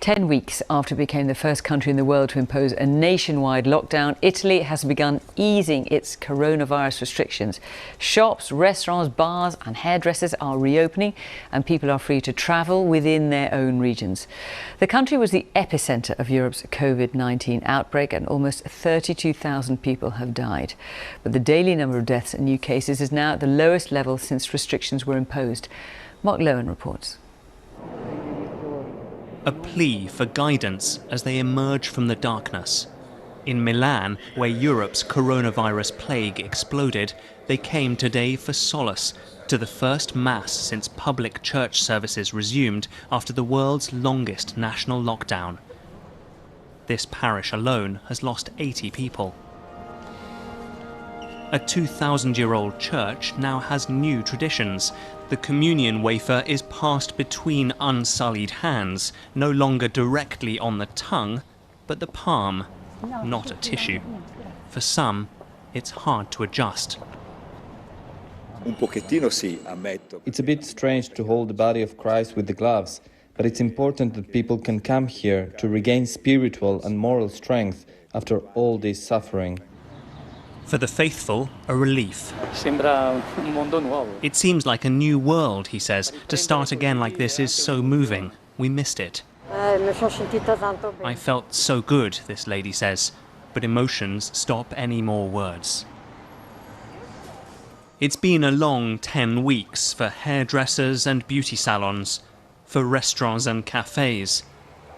10 weeks after it became the first country in the world to impose a nationwide lockdown, Italy has begun easing its coronavirus restrictions. Shops, restaurants, bars and hairdressers are reopening and people are free to travel within their own regions. The country was the epicentre of Europe's COVID-19 outbreak and almost 32,000 people have died. But the daily number of deaths and new cases is now at the lowest level since restrictions were imposed. Mark Lowen reports. A plea for guidance as they emerge from the darkness. In Milan, where Europe's coronavirus plague exploded, they came today for solace to the first mass since public church services resumed after the world's longest national lockdown. This parish alone has lost 80 people. A 2,000-year-old church now has new traditions. The communion wafer is passed between unsullied hands, no longer directly on the tongue, but the palm, not a tissue. For some, it's hard to adjust. It's a bit strange to hold the body of Christ with the gloves, but it's important that people can come here to regain spiritual and moral strength after all this suffering. For the faithful, a relief. It seems like a new world, he says. To start again like this is so moving. We missed it. I felt so good, this lady says, but emotions stop any more words. It's been a long 10 weeks for hairdressers and beauty salons, for restaurants and cafes,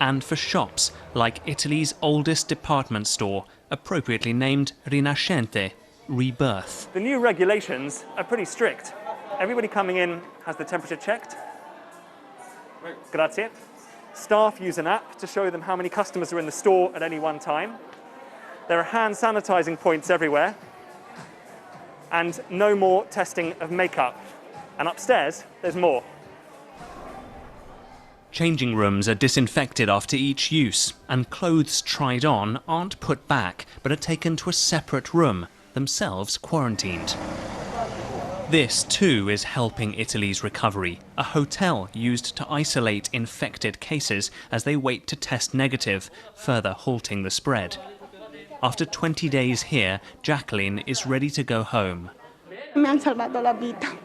and for shops like Italy's oldest department store, appropriately named Rinascente, Rebirth. The new regulations are pretty strict. Everybody coming in has the temperature checked. Grazie. Staff use an app to show them how many customers are in the store at any one time. There are hand sanitizing points everywhere. And no more testing of makeup. And upstairs, there's more. Changing rooms are disinfected after each use, and clothes tried on aren't put back, but are taken to a separate room, themselves quarantined. This, too, is helping Italy's recovery. A hotel used to isolate infected cases as they wait to test negative, further halting the spread. After 20 days here, Jacqueline is ready to go home. Me han salvado la vida.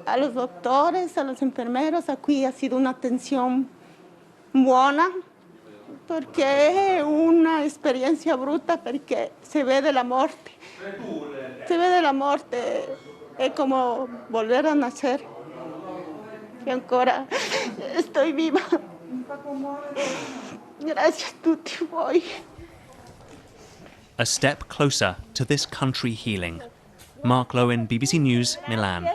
A los doctores, a los enfermeros, aquí ha sido una atención buena, porque es una experiencia bruta, porque se ve de la muerte. Se ve de la muerte, es como volver a nacer. Y ancora estoy viva. Gracias, tutti voi. A step closer to this country healing. Mark Lowen, BBC News, Milan.